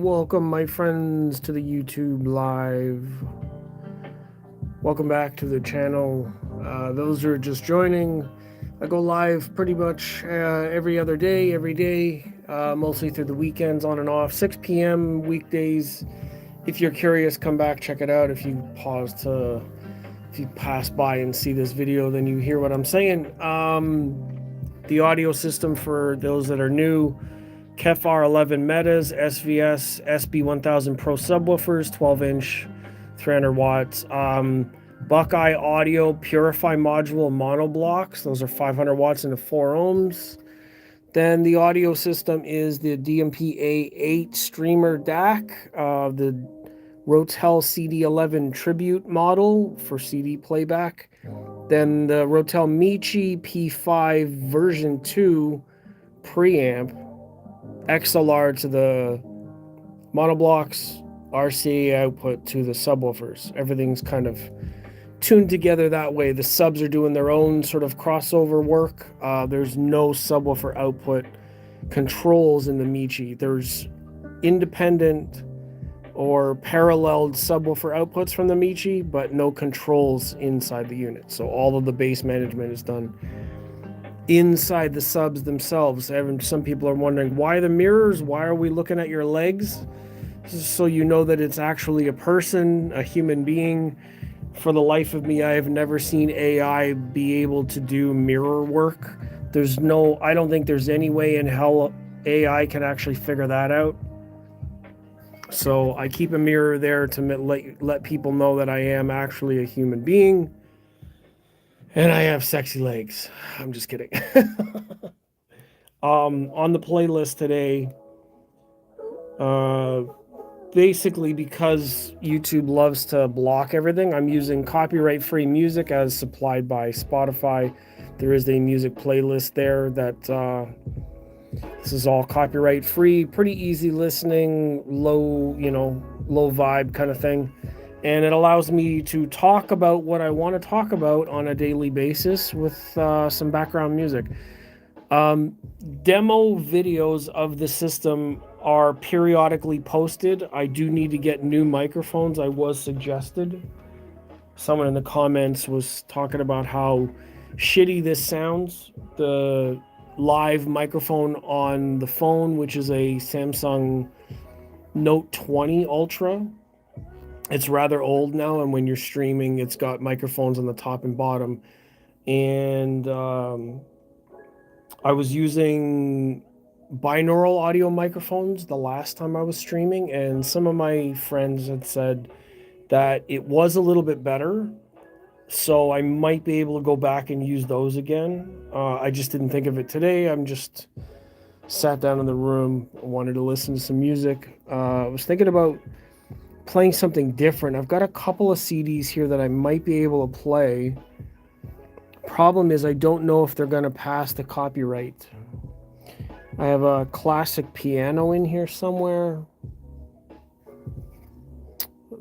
welcome my friends to the YouTube live. Welcome back to the channel. Those who are just joining, I go live pretty much every other day, mostly through the weekends on and off, 6 p.m. weekdays. If you're curious, come back, check it out. If you pass by and see this video, then you hear what I'm saying. The audio system for those that are new, KEF R11 Metas, SVS, SB1000 Pro subwoofers, 12-inch, 300 watts. Buckeye Audio Purify Module mono blocks. Those are 500 watts into 4 ohms. Then the audio system is the DMP A8 Streamer DAC, the Rotel CD11 Tribute model for CD playback. Then the Rotel Michi P5 version 2 preamp, XLR to the monoblocks, RCA output to the subwoofers. Everything's kind of tuned together that way. The subs are doing their own sort of crossover work. There's no subwoofer output controls in the Michi. There's independent or paralleled subwoofer outputs from the Michi, but no controls inside the unit. So all of the bass management is done inside the subs themselves. Some people are wondering, why the mirrors? Why are we looking at your legs? So you know that it's actually a person, a human being. For the life of me, I have never seen AI be able to do mirror work. I don't think there's any way in hell AI can actually figure that out. So I keep a mirror there to let people know that I am actually a human being. And I have sexy legs. I'm just kidding. On the playlist today, basically because YouTube loves to block everything, I'm using copyright-free music as supplied by Spotify. There is a music playlist there that this is all copyright-free, pretty easy listening, low vibe kind of thing. And it allows me to talk about what I want to talk about on a daily basis with some background music. Demo videos of the system are periodically posted. I do need to get new microphones. I was suggested. Someone in the comments was talking about how shitty this sounds. The live microphone on the phone, which is a Samsung Note 20 Ultra, it's rather old now, and when you're streaming, it's got microphones on the top and bottom. And I was using binaural audio microphones the last time I was streaming, and some of my friends had said that it was a little bit better, so I might be able to go back and use those again. I just didn't think of it today. I'm just sat down in the room, wanted to listen to some music. I was thinking about playing something different. I've got a couple of CDs here that I might be able to play. Problem is, I don't know if they're going to pass the copyright. I have a classic piano in here somewhere.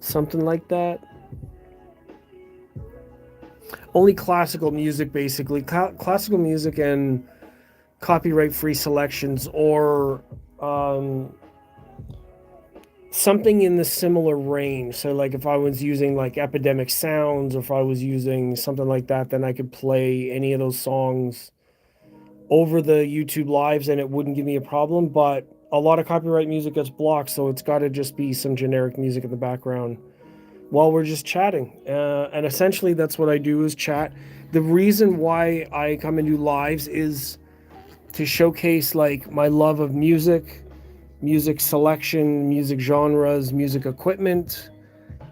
Something like that. Only classical music, basically. Classical music and copyright-free selections, or something in the similar range. So like if I was using like Epidemic Sounds, or if I was using something like that, then I could play any of those songs over the YouTube lives and it wouldn't give me a problem. But a lot of copyright music gets blocked, so it's got to just be some generic music in the background while we're just chatting. And essentially that's what I do, is chat. The reason why I come and do lives is to showcase like my love of music selection, music genres, music equipment,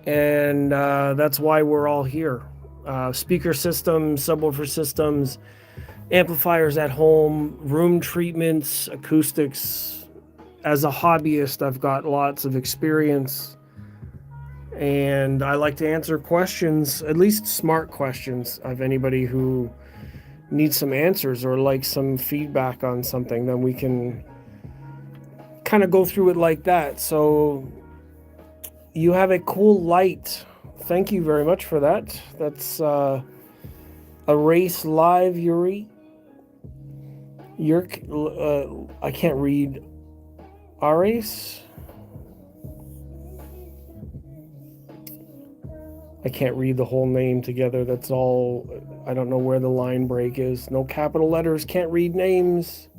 and that's why we're all here. Speaker systems, subwoofer systems, amplifiers at home, room treatments, acoustics. As a hobbyist, I've got lots of experience, and I like to answer questions, at least smart questions, of anybody who needs some answers or like some feedback on something. Then we can kind of go through it like that. So you have a cool light. Thank you very much for that. That's a race live, Yuri. I can't read. Ares? I can't read the whole name together. That's all. I don't know where the line break is. No capital letters. Can't read names.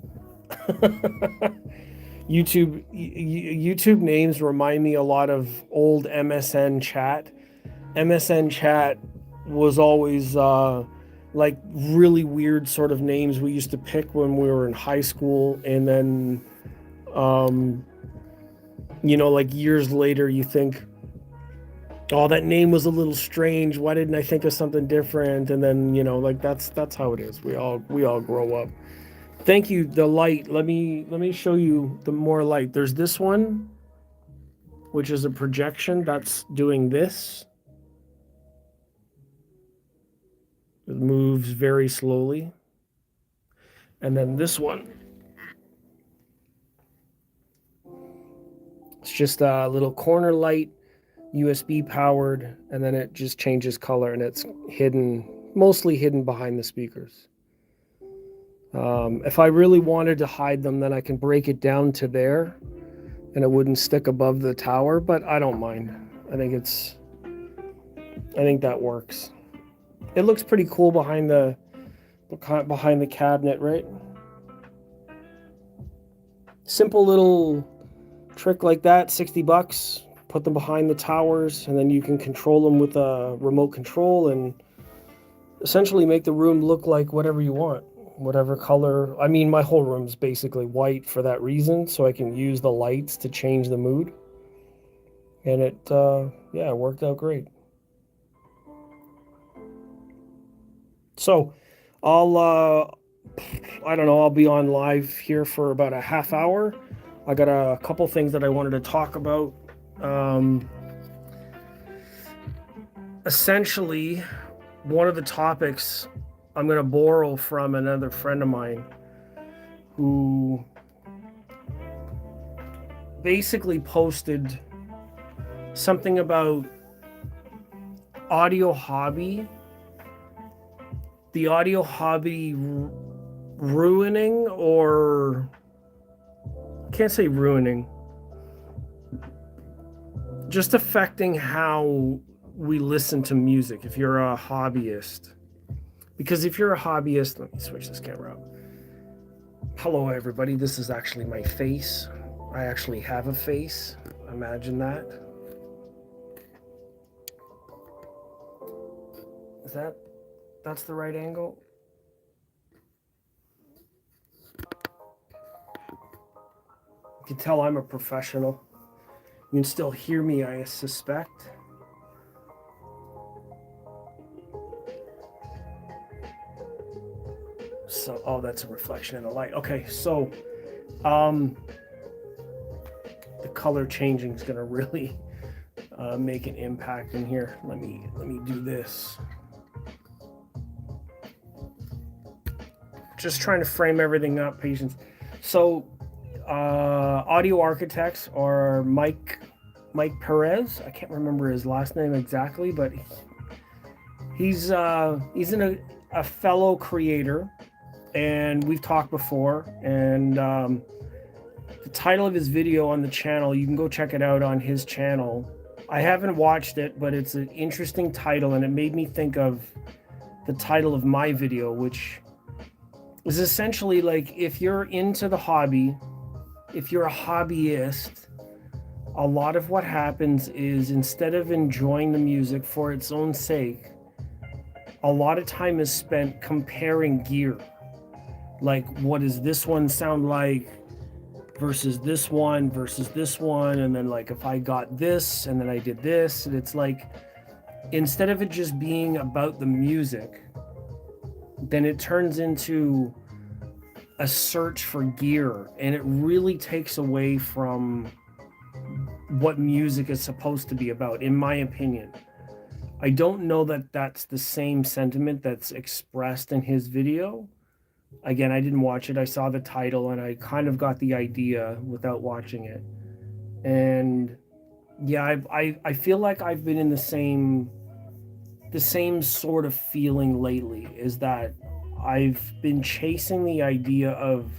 YouTube names remind me a lot of old MSN chat. MSN chat was always like really weird sort of names we used to pick when we were in high school, and then like years later you think, oh, that name was a little strange, why didn't I think of something different? And then like that's how it is. We all grow up. Thank you. The light, let me show you the more light. There's this one, which is a projection that's doing this. It moves very slowly. And then this one, it's just a little corner light, USB powered, and then it just changes color, and it's mostly hidden behind the speakers. If I really wanted to hide them, then I can break it down to there and it wouldn't stick above the tower, but I don't mind. I think that works. It looks pretty cool behind the cabinet, right? Simple little trick like that, $60. Put them behind the towers, and then you can control them with a remote control and essentially make the room look like whatever you want, whatever color. I mean, my whole room's basically white for that reason, so I can use the lights to change the mood. And it worked out great. So I don't know, I'll be on live here for about a half hour. I got a couple things that I wanted to talk about. Essentially, one of the topics I'm going to borrow from another friend of mine who basically posted something about audio hobby, the audio hobby ruining, or I can't say ruining, just affecting how we listen to music if you're a hobbyist. Because if you're a hobbyist, let me switch this camera up. Hello everybody, this is actually my face. I actually have a face. Imagine that. That's the right angle? You can tell I'm a professional. You can still hear me, I suspect. So, oh, that's a reflection in the light. Okay, so the color changing is going to really make an impact in here. Let me do this. Just trying to frame everything up, patience. So, Audio Architects, or Mike Perez. I can't remember his last name exactly, but he's a fellow creator, and we've talked before. And the title of his video on the channel, you can go check it out on his channel. I haven't watched it, but it's an interesting title, and it made me think of the title of my video, which is essentially like, if you're into the hobby, if you're a hobbyist, a lot of what happens is, instead of enjoying the music for its own sake, a lot of time is spent comparing gear. Like, what does this one sound like versus this one, and then like, if I got this and then I did this, and it's like, instead of it just being about the music, then it turns into a search for gear, and it really takes away from what music is supposed to be about, in my opinion. I don't know that that's the same sentiment that's expressed in his video. Again, I didn't watch it. I saw the title and I kind of got the idea without watching it. And yeah, I feel like I've been in the same sort of feeling lately, is that I've been chasing the idea of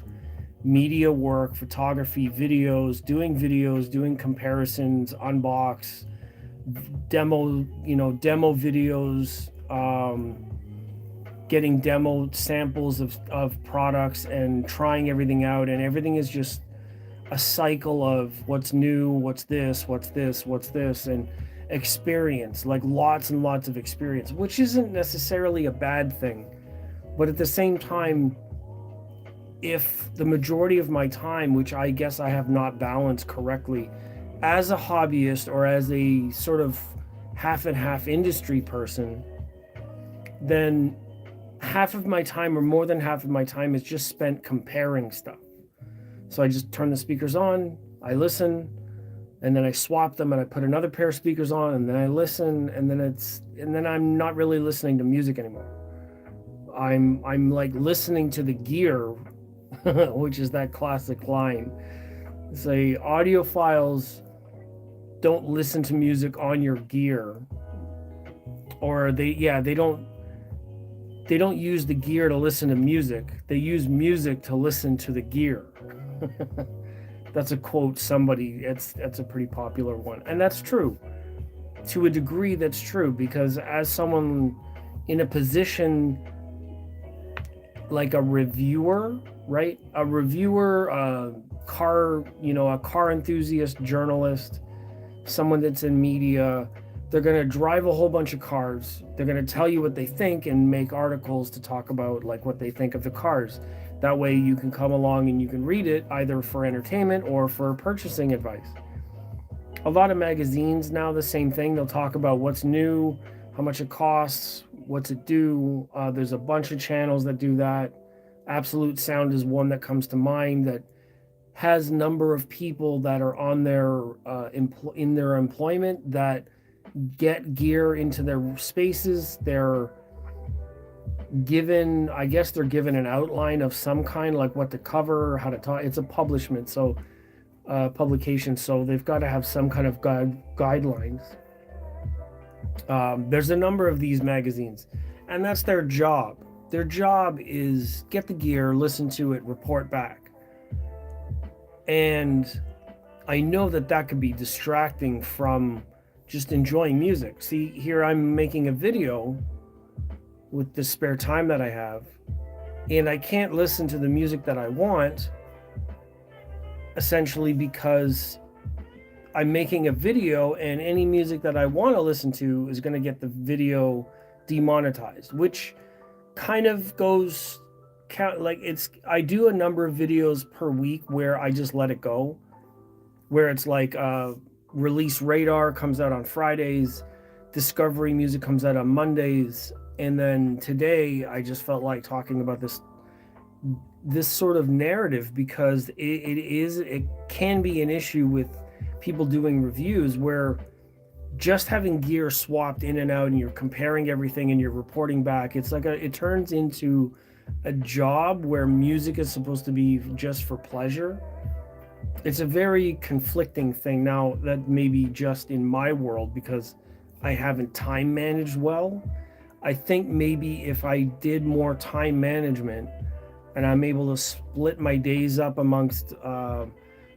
media work, photography, videos, doing comparisons, unbox, demo videos, getting demo samples of products and trying everything out, and everything is just a cycle of what's new, what's this, and experience, like lots and lots of experience, which isn't necessarily a bad thing. But at the same time, if the majority of my time, which I guess I have not balanced correctly, as a hobbyist or as a sort of half and half industry person, then half of my time, or more than half of my time, is just spent comparing stuff. So I just turn the speakers on, I listen, and then I swap them and I put another pair of speakers on, and then I listen, and then I'm not really listening to music anymore. I'm like listening to the gear, which is that classic line. Say audiophiles don't listen to music on your gear, or they don't use the gear to listen to music. They use music to listen to the gear. That's a quote somebody. That's a pretty popular one, and that's true. To a degree, that's true, because as someone in a position like a reviewer, right? A reviewer, a car enthusiast, journalist, someone that's in media. They're going to drive a whole bunch of cars. They're going to tell you what they think and make articles to talk about like what they think of the cars. That way you can come along and you can read it either for entertainment or for purchasing advice. A lot of magazines now, the same thing. They'll talk about what's new, how much it costs, what's it do. There's a bunch of channels that do that. Absolute Sound is one that comes to mind that has a number of people that are on their in their employment that get gear into their spaces. They're given, I guess they're given an outline of some kind, like what to cover, how to talk. It's a publication, so they've got to have some kind of guidelines. There's a number of these magazines, and that's their job. Their job is get the gear, listen to it, report back. And I know that could be distracting from just enjoying music. See, here I'm making a video with the spare time that I have, and I can't listen to the music that I want, essentially because I'm making a video, and any music that I want to listen to is going to get the video demonetized, which kind of goes like I do a number of videos per week where I just let it go, where it's like Release Radar comes out on Fridays, Discovery Music comes out on Mondays, and then today I just felt like talking about this sort of narrative, because it can be an issue with people doing reviews where just having gear swapped in and out and you're comparing everything and you're reporting back, it's like it turns into a job where music is supposed to be just for pleasure. It's a very conflicting thing. Now, that may be just in my world because I haven't time managed well. I think maybe if I did more time management and I'm able to split my days up amongst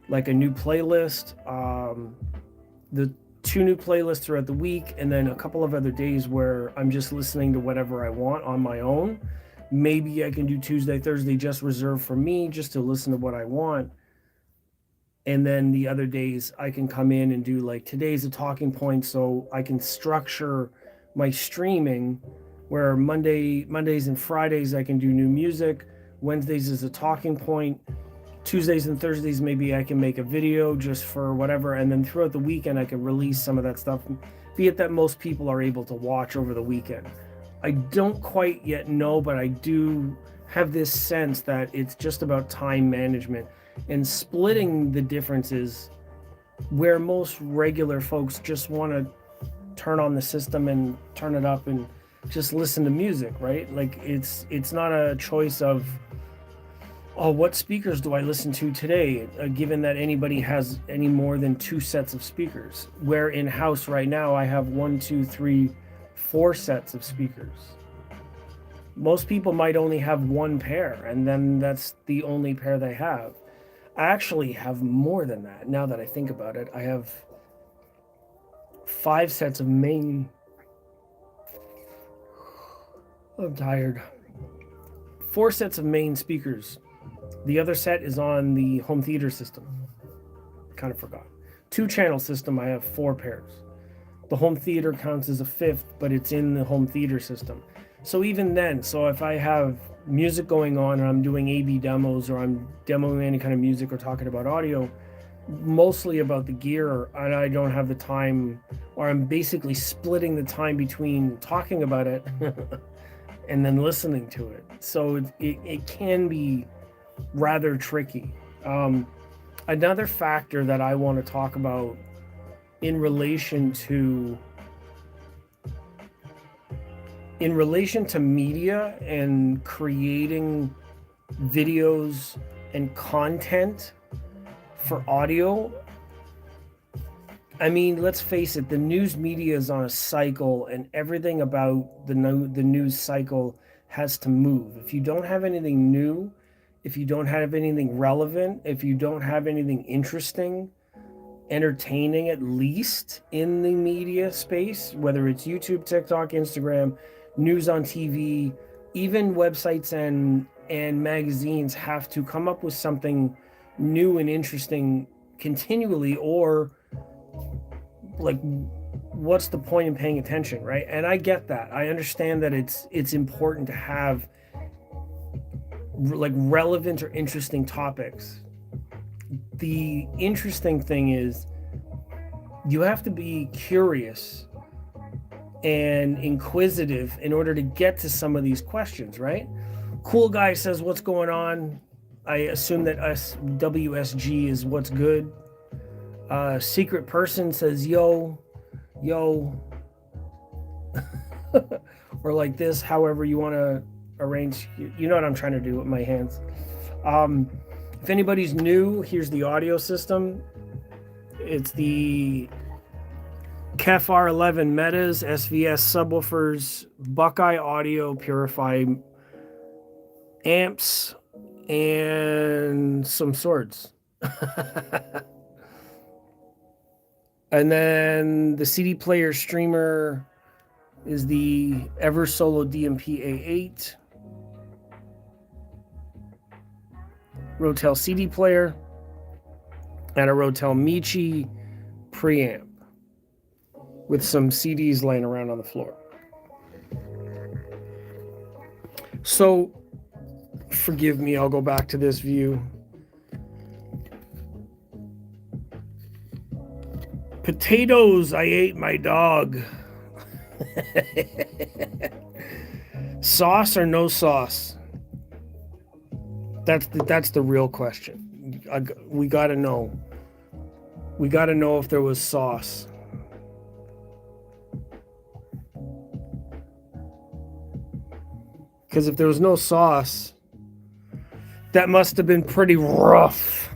like a new playlist, the 2 new playlists throughout the week, and then a couple of other days where I'm just listening to whatever I want on my own. Maybe I can do Tuesday, Thursday just reserved for me, just to listen to what I want. And then the other days I can come in and do, like, today's a talking point, so I can structure my streaming where Mondays and Fridays I can do new music, Wednesdays is a talking point, Tuesdays and Thursdays maybe I can make a video just for whatever, and then throughout the weekend I can release some of that stuff, be it that most people are able to watch over the weekend. I don't quite yet know, but I do have this sense that it's just about time management and splitting the differences, where most regular folks just want to turn on the system and turn it up and just listen to music, right? Like it's not a choice of, oh, what speakers do I listen to today, given that anybody has any more than 2 sets of speakers, where in-house right now I have 1, 2, 3, 4 sets of speakers. Most people might only have 1 pair, and then that's the only pair they have. I actually have more than that now that I think about it. I have 5 sets of main. I'm tired. 4 sets of main speakers. The other set is on the home theater system. Kind of forgot. 2-channel system, I have 4 pairs. The home theater counts as a 5th, but it's in the home theater system. So even then, so if I have music going on and I'm doing A/B demos, or I'm demoing any kind of music or talking about audio, mostly about the gear, and I don't have the time, or I'm basically splitting the time between talking about it and then listening to it. So it can be rather tricky. Another factor that I want to talk about in relation to media and creating videos and content for audio. I mean, let's face it, the news media is on a cycle, and everything about the news cycle has to move. If you don't have anything new, if you don't have anything relevant, if you don't have anything interesting, entertaining at least in the media space, whether it's YouTube, TikTok, Instagram, news on TV, even websites and magazines have to come up with something new and interesting continually, or like, what's the point in paying attention, right? And I get that. I understand that it's important to have like relevant or interesting topics. The interesting thing is you have to be curious and inquisitive in order to get to some of these questions, right? Cool guy says, what's going on? I assume that WSG is what's good. Secret person says, yo. Or like this, however you want to arrange. You know what I'm trying to do with my hands. If anybody's new, here's the audio system. It's the KEF R11 Metas, SVS subwoofers, Buckeye Audio Purify amps, and some swords. And then the CD player streamer is the Ever Solo DMP A8. Rotel CD player, and a Rotel Michi preamp with some CDs laying around on the floor. So, forgive me, I'll go back to this view. Potatoes, I ate my dog. Sauce or no sauce? That's the real question. We got to know. We got to know if there was sauce. Because if there was no sauce, that must have been pretty rough.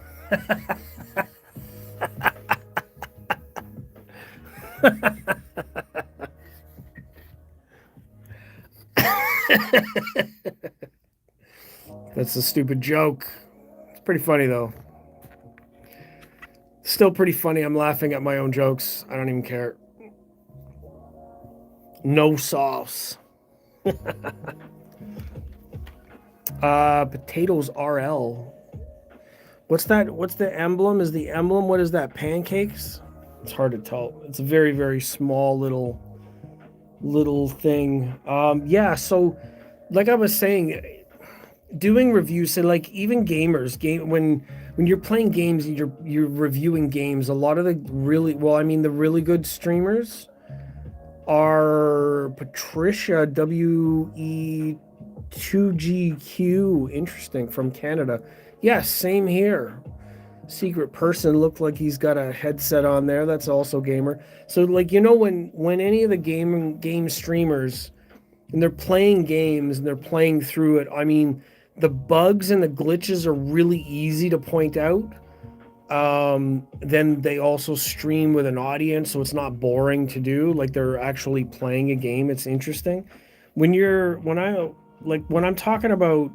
That's a stupid joke. It's pretty funny though. Still pretty funny. I'm laughing at my own jokes. I don't even care. No sauce. Potatoes RL. What's that? What's the emblem? Is the emblem? What is that? Pancakes? It's hard to tell. It's a very, very small little thing. Yeah. So, like I was saying, doing reviews. So, like even gamers, when you're playing games and you're reviewing games, a lot of the really good streamers are Patricia WE2GQ. Interesting, from Canada. Yeah, same here. Secret person looked like he's got a headset on there. That's also gamer. So like, when any of the game streamers, and they're playing games and they're playing through it, I mean, the bugs and the glitches are really easy to point out. Then they also stream with an audience, so it's not boring to do. Like they're actually playing a game. It's interesting. When I'm talking about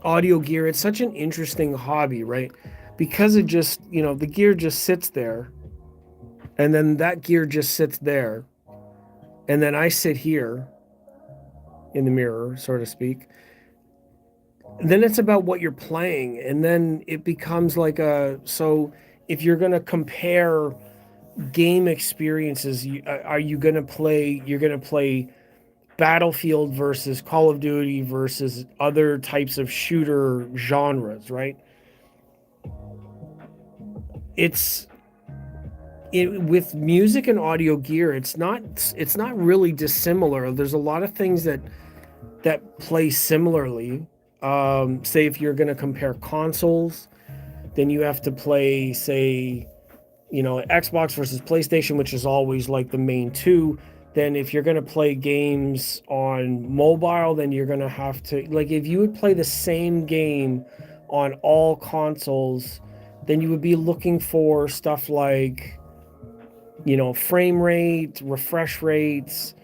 audio gear, it's such an interesting hobby, right? Because it just, the gear just sits there and then that gear just sits there, and then I sit here in the mirror, so to speak. Then it's about what you're playing, and then it becomes like so if you're going to compare game experiences, are you going to play, you're going to play Battlefield versus Call of Duty versus other types of shooter genres, right? It's with music and audio gear, it's not really dissimilar. There's a lot of things that play similarly. Say if you're going to compare consoles, then you have to play, say, Xbox versus PlayStation, which is always like the main two. Then if you're going to play games on mobile, then you're going to have to, like, if you would play the same game on all consoles, then you would be looking for stuff like, frame rate, refresh rates,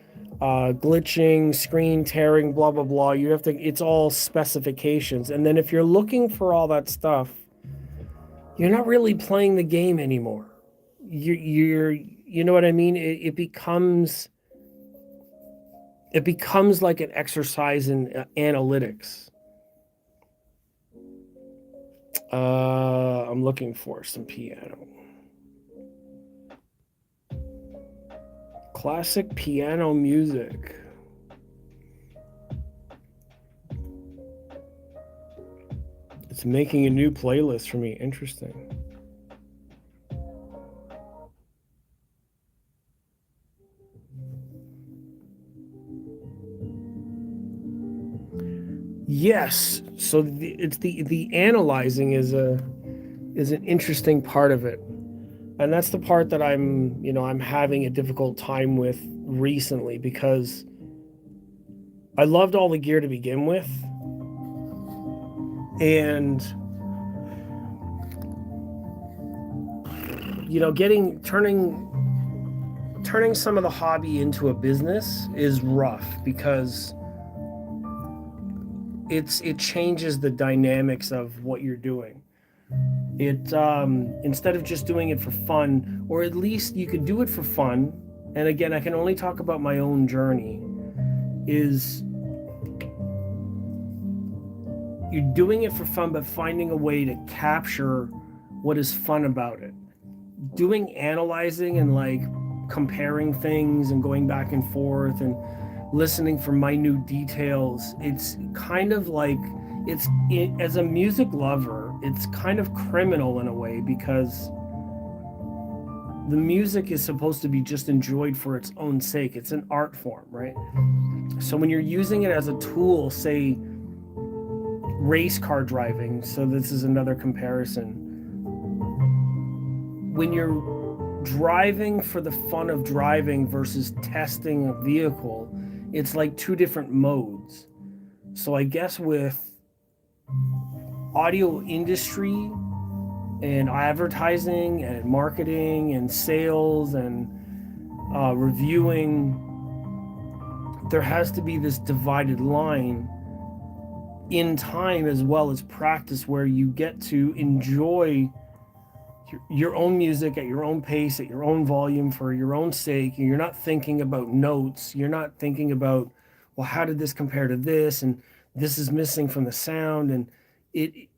glitching, screen tearing, blah, blah, blah. You have to, it's all specifications. And then if you're looking for all that stuff, you're not really playing the game anymore. You know what I mean? It becomes like an exercise in analytics. I'm looking for some piano. Classic piano music. It's making a new playlist for me. Interesting. Yes. So the analyzing is an interesting part of it. And that's the part that I'm having a difficult time with recently, because I loved all the gear to begin with. And turning some of the hobby into a business is rough, because it changes the dynamics of what you're doing. It instead of just doing it for fun, or at least you could do it for fun, and again, I can only talk about my own journey, is you're doing it for fun, but finding a way to capture what is fun about it. Doing analyzing and like comparing things and going back and forth and listening for minute details, it's kind of like, as a music lover, it's kind of criminal in a way, because the music is supposed to be just enjoyed for its own sake. It's an art form, right? So when you're using it as a tool, say race car driving, so this is another comparison. When you're driving for the fun of driving versus testing a vehicle, it's like two different modes. So I guess with audio industry and advertising and marketing and sales and reviewing, there has to be this divided line in time as well as practice, where you get to enjoy your own music at your own pace, at your own volume, for your own sake. You're not thinking about notes. You're not thinking about, well, how did this compare to this, and this is missing from the sound. And it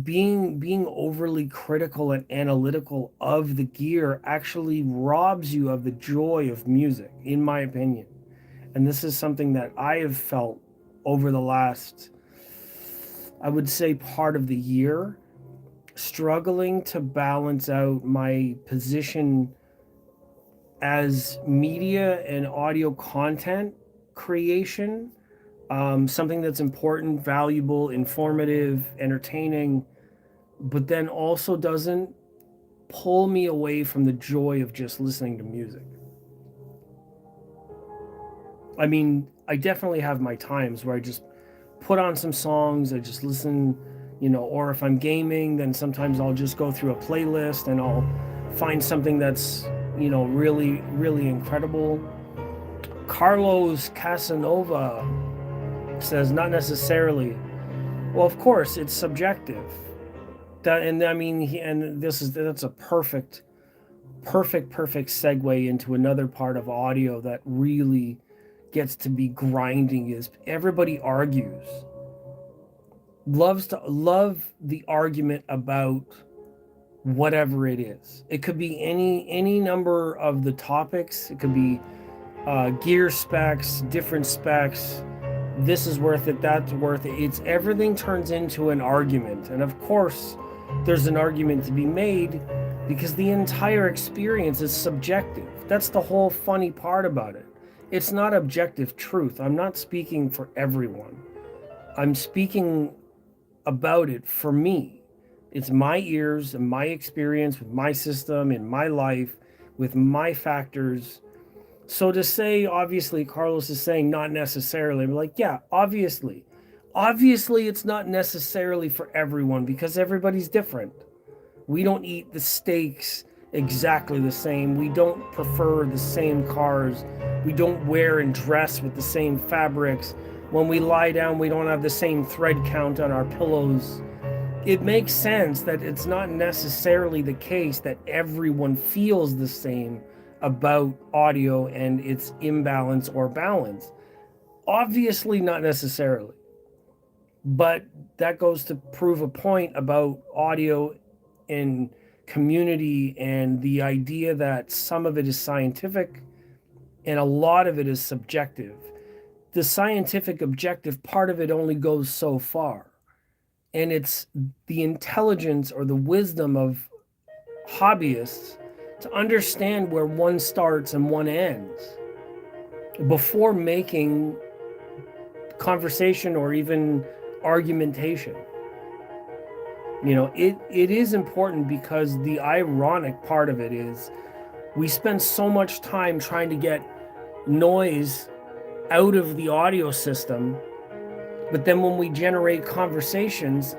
being overly critical and analytical of the gear actually robs you of the joy of music, in my opinion. And this is something that I have felt over the last, I would say, part of the year, struggling to balance out my position as media and audio content creation, something that's important, valuable, informative, entertaining, but then also doesn't pull me away from the joy of just listening to music. I mean, I definitely have my times where I just put on some songs, I just listen, or if I'm gaming, then sometimes I'll just go through a playlist and I'll find something that's, really, really incredible. Carlos Casanova says not necessarily. Well, of course, it's subjective. That's a perfect perfect segue into another part of audio that really gets to be grinding is everybody argues, loves to love the argument about whatever it is. It could be any number of the topics. It could be gear specs, different specs. This is worth it, that's worth it. It's everything turns into an argument. And of course, there's an argument to be made because the entire experience is subjective. That's the whole funny part about it. It's not objective truth. I'm not speaking for everyone. I'm speaking about it for me. It's my ears and my experience with my system in my life with my factors. So to say, obviously, Carlos is saying not necessarily. I'm like, yeah, obviously. Obviously, it's not necessarily for everyone because everybody's different. We don't eat the steaks exactly the same. We don't prefer the same cars. We don't wear and dress with the same fabrics. When we lie down, we don't have the same thread count on our pillows. It makes sense that it's not necessarily the case that everyone feels the same about audio and its imbalance or balance. Obviously, not necessarily. But that goes to prove a point about audio and community and the idea that some of it is scientific and a lot of it is subjective. The scientific objective part of it only goes so far. And it's the intelligence or the wisdom of hobbyists to understand where one starts and one ends before making conversation or even argumentation. You know, it is important because the ironic part of it is we spend so much time trying to get noise out of the audio system, but then when we generate conversations,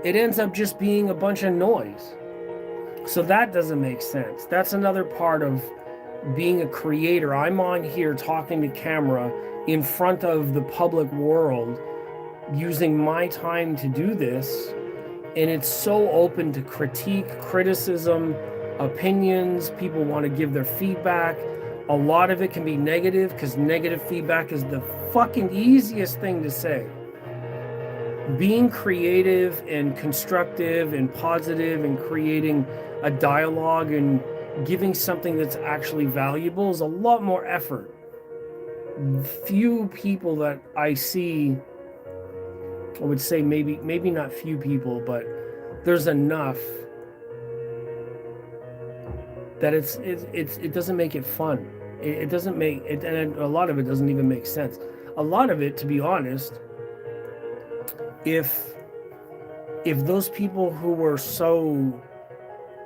it ends up just being a bunch of noise. So that doesn't make sense. That's another part of being a creator. I'm on here talking to camera in front of the public world, using my time to do this. And it's so open to critique, criticism, opinions. People want to give their feedback. A lot of it can be negative because negative feedback is the fucking easiest thing to say. Being creative and constructive and positive and creating a dialogue and giving something that's actually valuable is a lot more effort. Few people that I see, I would say maybe not few people, but there's enough that it doesn't make it fun. It doesn't make it, and a lot of it doesn't even make sense. A lot of it, to be honest, if those people who were so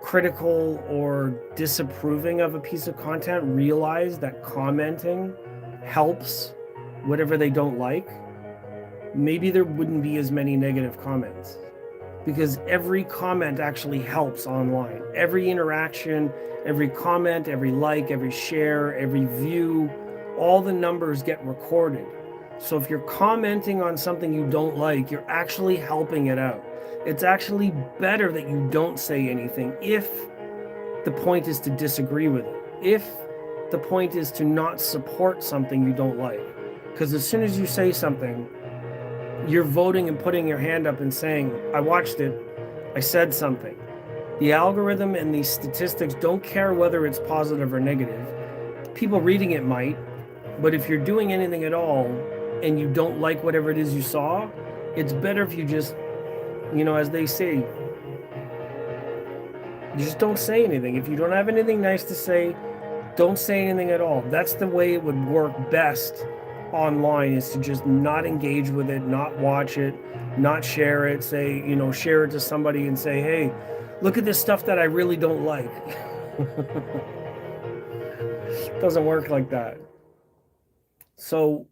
critical or disapproving of a piece of content realize that commenting helps whatever they don't like, maybe there wouldn't be as many negative comments, because every comment actually helps online. Every interaction, every comment, every like, every share, every view, all the numbers get recorded. So if you're commenting on something you don't like, you're actually helping it out. It's actually better that you don't say anything if the point is to disagree with it. If the point is to not support something you don't like. Because as soon as you say something, you're voting and putting your hand up and saying, I watched it, I said something. The algorithm and the statistics don't care whether it's positive or negative. People reading it might, but if you're doing anything at all and you don't like whatever it is you saw, it's better if you just, you know, as they say, just don't say anything. If you don't have anything nice to say, don't say anything at all. That's the way it would work best online, is to just not engage with it, not watch it, not share it, say, you know, share it to somebody and say, hey, look at this stuff that I really don't like. It doesn't work like that. So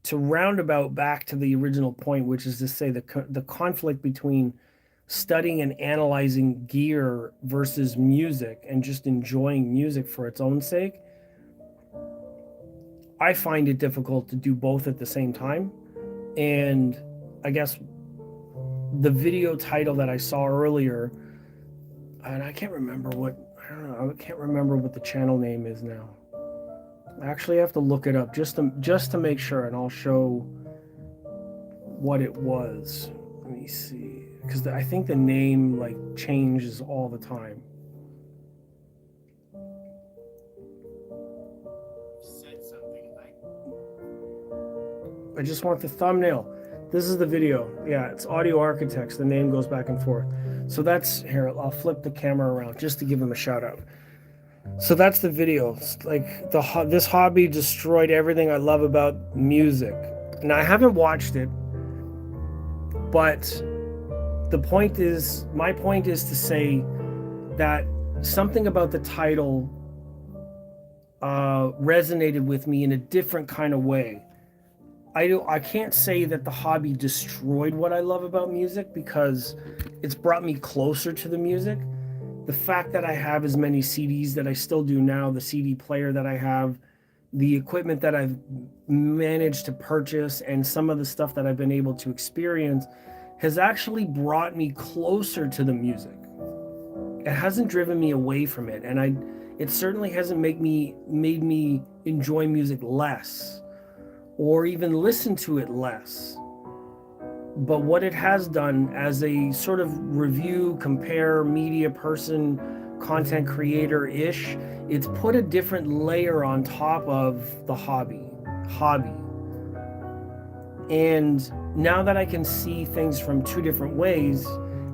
to roundabout back to the original point, which is to say the conflict between studying and analyzing gear versus music and just enjoying music for its own sake, I find it difficult to do both at the same time. And I guess the video title that I saw earlier, and I can't remember what, don't know. I can't remember what the channel name is now. I actually have to look it up just to make sure, and I'll show what it was. Let me see, because I think the name like changes all the time. Said something like, I just want the thumbnail. This is the video. Yeah, it's Audio Architects. The name goes back and forth. So that's here. I'll flip the camera around just to give him a shout out. So that's the video. It's like this hobby destroyed everything I love about music. Now I haven't watched it, but my point is to say that something about the title resonated with me in a different kind of way. I can't say that the hobby destroyed what I love about music, because it's brought me closer to the music. The fact that I have as many CDs that I still do now, the CD player that I have, the equipment that I've managed to purchase, and some of the stuff that I've been able to experience has actually brought me closer to the music. It hasn't driven me away from it, and it certainly hasn't made me enjoy music less or even listen to it less. But what it has done as a sort of review, compare, media person, content creator-ish, it's put a different layer on top of the hobby. And now that I can see things from two different ways,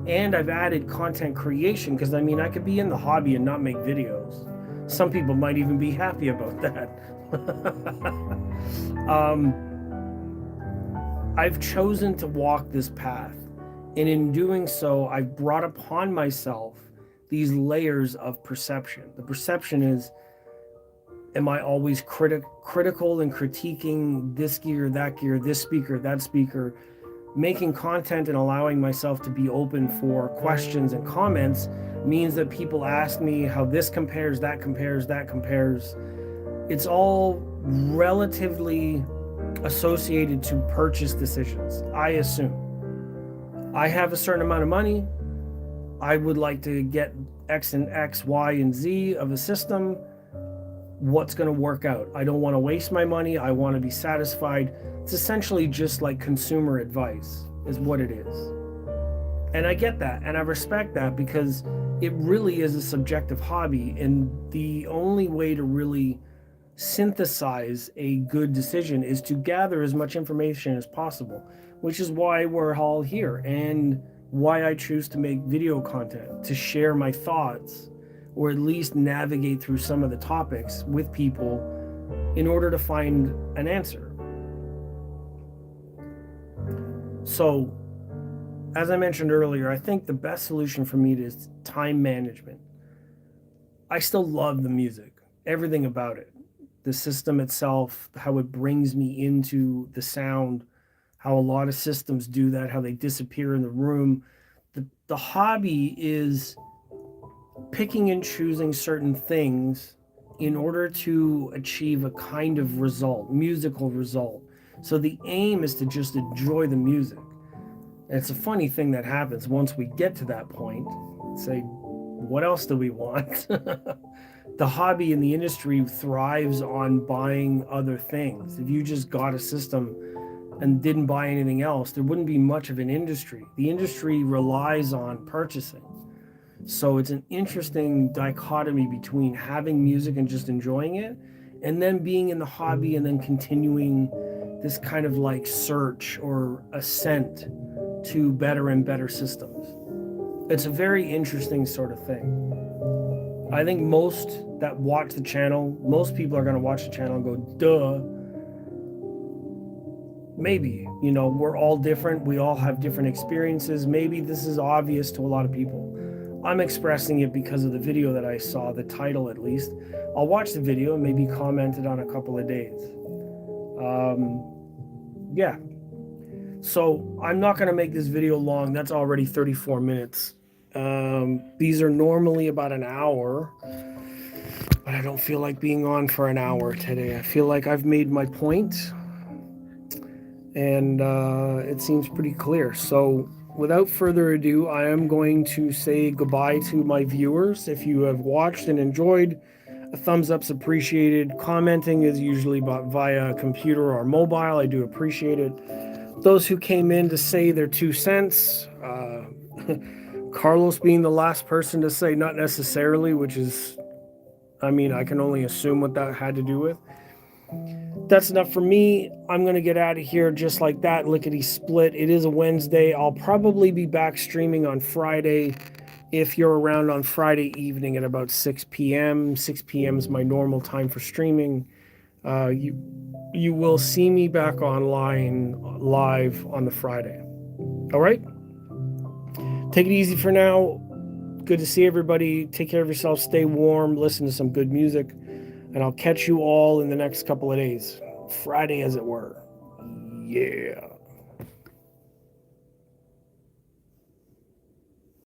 and I've added content creation, because I mean, I could be in the hobby and not make videos. Some people might even be happy about that. I've chosen to walk this path, and in doing so, I've brought upon myself these layers of perception. The perception is, am I always critical and critiquing this gear, that gear, this speaker, that speaker, making content and allowing myself to be open for questions and comments means that people ask me how this compares, that compares, that compares. It's all relatively associated to purchase decisions, I assume. I have a certain amount of money. I would like to get X and X, Y, and Z of a system. What's going to work out? I don't want to waste my money. I want to be satisfied. It's essentially just like consumer advice is what it is. And I get that, and I respect that, because it really is a subjective hobby, and the only way to really synthesize a good decision is to gather as much information as possible, which is why we're all here and why I choose to make video content, to share my thoughts, or at least navigate through some of the topics with people in order to find an answer. So, as I mentioned earlier, I think the best solution for me is time management. I still love the music, everything about it. The system itself, how it brings me into the sound, how a lot of systems do that, how they disappear in the room. The hobby is picking and choosing certain things in order to achieve a kind of result, musical result. So the aim is to just enjoy the music. And it's a funny thing that happens once we get to that point. Say, what else do we want? The hobby in the industry thrives on buying other things. If you just got a system and didn't buy anything else, there wouldn't be much of an industry. The industry relies on purchasing. So it's an interesting dichotomy between having music and just enjoying it, and then being in the hobby and then continuing this kind of like search or ascent to better and better systems. It's a very interesting sort of thing. I think most that watch the channel, most people are going to watch the channel and go, duh. Maybe, we're all different. We all have different experiences. Maybe this is obvious to a lot of people. I'm expressing it because of the video that I saw, the title at least. I'll watch the video and maybe comment it on a couple of days. Yeah. So I'm not going to make this video long. That's already 34 minutes. These are normally about an hour, but I don't feel like being on for an hour today. I feel like I've made my point, and it seems pretty clear. So without further ado, I am going to say goodbye to my viewers. If you have watched and enjoyed, a thumbs up's appreciated. Commenting is usually via computer or mobile. I do appreciate it. Those who came in to say their 2 cents, Carlos being the last person to say not necessarily, which is, I mean, I can only assume what that had to do with. That's enough for me. I'm going to get out of here just like that, lickety split. It is a Wednesday. I'll probably be back streaming on Friday if you're around on Friday evening at about 6 p.m. 6 p.m. is my normal time for streaming. You will see me back online live on the Friday. All right? Take it easy for now. Good to see everybody. Take care of yourself. Stay warm. Listen to some good music. And I'll catch you all in the next couple of days. Friday, as it were. Yeah.